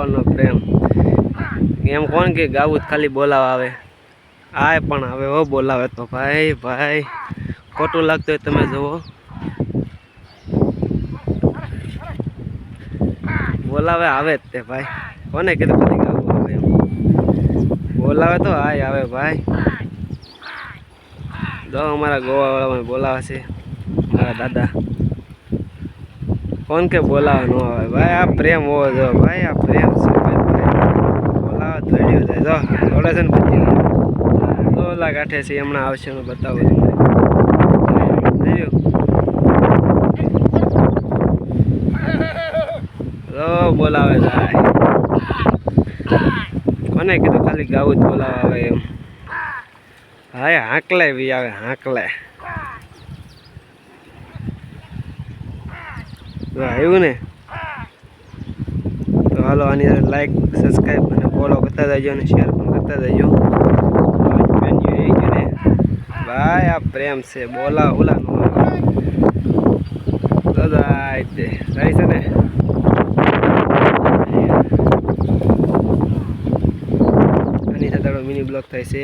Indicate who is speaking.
Speaker 1: બોલાવાનો પ્રેમ એમ કોણ કે ગાવું ખાલી બોલાવા આવે આય પણ હવે હો બોલાવે તો ભાઈ ભાઈ ખોટું લાગતું હોય તમે જુઓ બોલાવે આવે જ તે ભાઈ કોને કીધું ખાલી ગાવું આવે એમ બોલાવે તો આય આવે ભાઈ જો અમારા ગોવા વાળા બોલાવે છે મારા દાદા કોણ કે બોલાવે ન આવે ભાઈ આ પ્રેમ હોવો જો ભાઈ આ પ્રેમ છે બોલાવે તો જાય જો દોડે છે ને પછી ડોલા કાઢે છે હમણાં આવશે હું બતાવું તમને બોલાવે જાય કોને કીધું ખાલી ગાવું જ બોલાવે આવે એમ હા હાંકલે બી આવે હાંકલે આવ્યું ને તો હાલો આની લાઈક સબસ્ક્રાઈબ અને ફોલો કરતા જજો અને શેર પણ કરતા જજો ને ભાઈ આ પ્રેમ છે બોલા ઓલા દાદા રહી છે ને આની સાથે મિની બ્લોક થાય છે